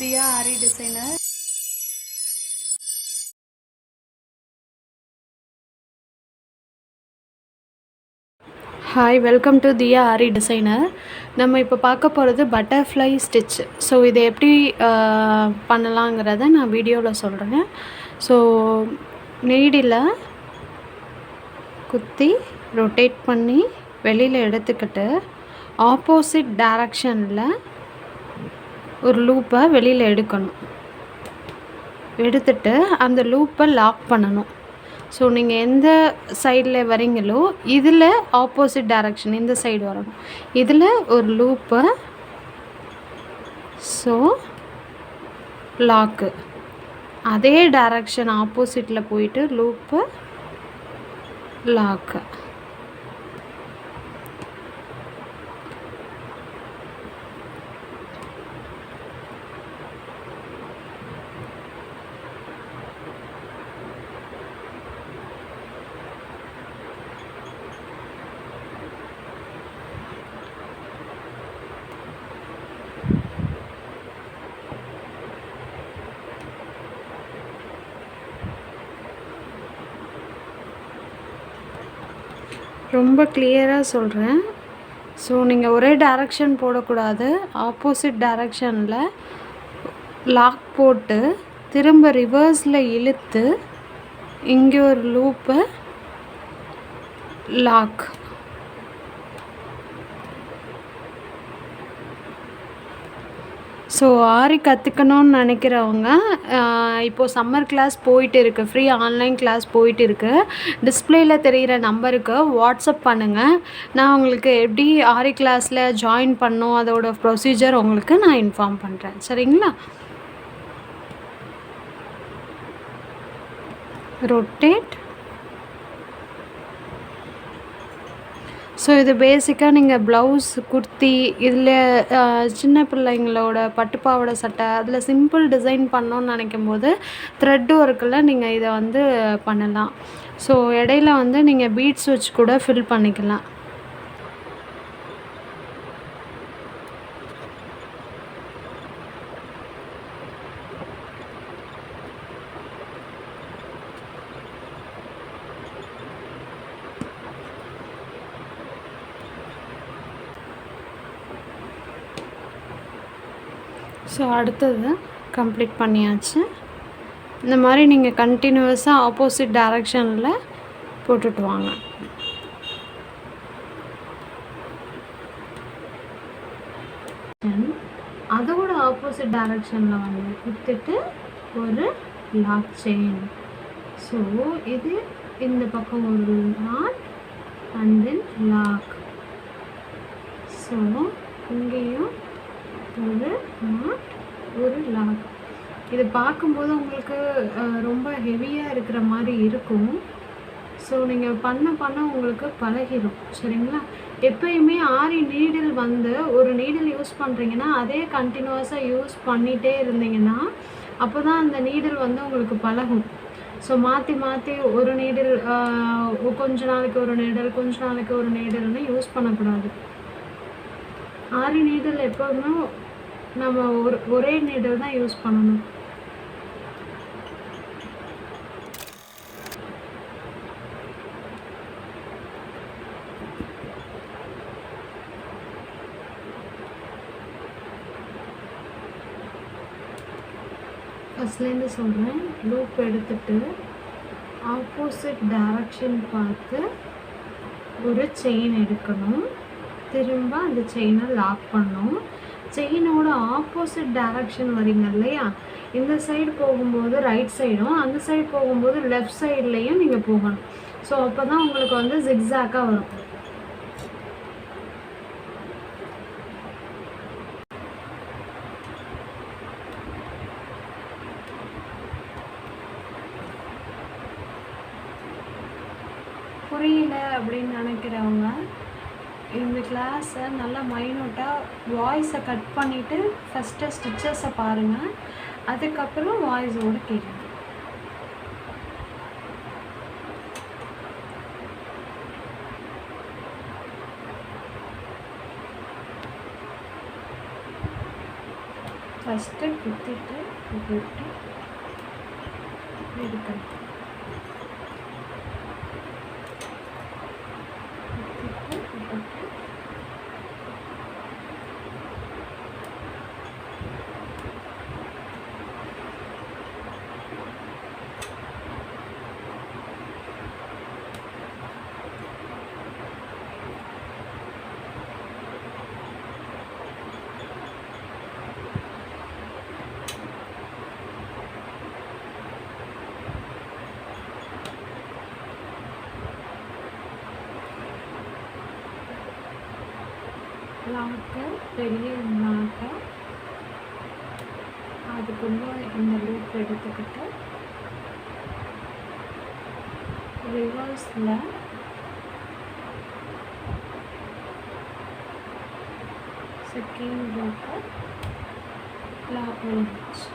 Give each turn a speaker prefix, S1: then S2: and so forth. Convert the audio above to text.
S1: Diya Aari designer. Hi, welcome to Diya Aari designer. நம்ம இப்போ பார்க்க போகிறது பட்டர்ஃப்ளை ஸ்டிச். ஸோ இதை எப்படி பண்ணலாங்கிறத நான் வீடியோவில் சொல்கிறேன். ஸோ நீடில் குத்தி ரொட்டேட் பண்ணி வெளியில் எடுத்துக்கிட்டு ஆப்போசிட் டைரக்ஷனில் ஒரு லூப்பை வெளியில் எடுக்கணும். எடுத்துட்டு அந்த லூப்பை லாக் பண்ணணும். ஸோ நீங்கள் எந்த சைடில் வரீங்களோ இதில் ஆப்போசிட் டைரக்ஷன் இந்த சைடு வரணும். இதில் ஒரு லூப்பு, ஸோ லாக்கு. அதே டைரக்ஷன் ஆப்போசிட்டில் போயிட்டு லூப்பு, லாக்கு. ரொம்ப கிளியராக சொல்கிறேன். ஸோ நீங்கள் ஒரே டைரக்ஷன் போடக்கூடாது. ஆப்போசிட் டைரக்ஷனில் லாக் போட்டு திரும்ப ரிவர்ஸில் இழுத்து இங்கே ஒரு லூப்பு, லாக். ஸோ ஆரி கற்றுக்கணுன்னு நினைக்கிறவங்க இப்போது சம்மர் கிளாஸ் போயிட்டு இருக்குது, ஃப்ரீ ஆன்லைன் கிளாஸ் போயிட்டு இருக்குது. டிஸ்பிளேயில் தெரிகிற நம்பருக்கு வாட்ஸ்அப் பண்ணுங்கள். நான் உங்களுக்கு எப்படி ஆரி கிளாஸில் ஜாயின் பண்ணணும் அதோட ப்ரொசீஜர் உங்களுக்கு நான் இன்ஃபார்ம் பண்ணுறேன். சரிங்களா? ரொட்டேட். ஸோ இது பேசிக்காக நீங்கள் ப்ளவுஸ், குர்த்தி, இதில் சின்ன பிள்ளைங்களோட பட்டுப்பாவோட சட்டை அதில் சிம்பிள் டிசைன் பண்ணோன்னு நினைக்கும் போது த்ரெட் ஒர்க்கில் நீங்கள் இதை வந்து பண்ணலாம். ஸோ இடையில வந்து நீங்கள் பீட்ஸ் வச்சு கூட ஃபில் பண்ணிக்கலாம். ஸோ அடுத்தது கம்ப்ளீட் பண்ணியாச்சு. இந்த மாதிரி நீங்கள் கண்டினியூஸாக ஆப்போசிட் டைரக்ஷனில் போட்டுட்டு வாங்க. அதோட ஆப்போசிட் டைரக்ஷனில் வந்து குத்திட்டு ஒரு லாக் செயின். ஸோ இது இந்த பக்கம் ஒரு knot and then lock. So இங்கேயும் ஒரு நாட், ஒரு லாக். இது பார்க்கும்போது உங்களுக்கு ரொம்ப ஹெவியாக இருக்கிற மாதிரி இருக்கும். ஸோ நீங்கள் பண்ண உங்களுக்கு பழகிடும். சரிங்களா? எப்பயுமே ஆரி நீடில் வந்து ஒரு நீடில் யூஸ் பண்ணுறீங்கன்னா அதே கண்டினியூஸாக யூஸ் பண்ணிகிட்டே இருந்தீங்கன்னா அப்போ தான் அந்த நீடில் வந்து உங்களுக்கு பழகும். ஸோ மாற்றி மாற்றி ஒரு நீடில் கொஞ்ச நாளைக்கு ஒரு நீடில், கொஞ்ச நாளைக்கு ஒரு நீடில்னு யூஸ் பண்ணக்கூடாது. ஆரி நீடில் எப்போதுமே நம்ம ஒரே நீடில் தான் யூஸ் பண்ணணும். ஃபஸ்ட்லேருந்து சொல்கிறேன். லூப் எடுத்துட்டு ஆப்போசிட் டைரக்ஷன் பார்த்து ஒரு செயின் எடுக்கணும். திரும்ப அந்த செயினை லாக் பண்ணணும். செயினோட ஆப்போசிட் டைரக்ஷன் வரீங்க இல்லையா, இந்த சைடு போகும்போது ரைட் சைடும், அந்த சைடு போகும்போது லெஃப்ட் சைட்லேயும் நீங்கள் போகணும். ஸோ அப்போ தான் உங்களுக்கு வந்து ஜிக்ஸாக்காக வரும். புரியல அப்படின்னு நினைக்கிறவங்க இந்த கிளாஸை நல்லா மைனூட்டாக வாய்ஸை கட் பண்ணிவிட்டு ஃபஸ்ட்டு ஸ்டிச்சஸை பாருங்கள், அதுக்கப்புறம் வாய்ஸோடு கேட்குங்க. ஃபஸ்ட்டு குத்திட்டு போட்டு எடுக்கணும். குத்திட்டு போட்டு நாட்டை பெரிய நாட்டை அதுக்குள்ளே இந்த லூப் எடுத்துக்கிட்டு ரிவர்ஸில் செகண்ட் லூப்பை லாக் பண்ணிடுச்சு.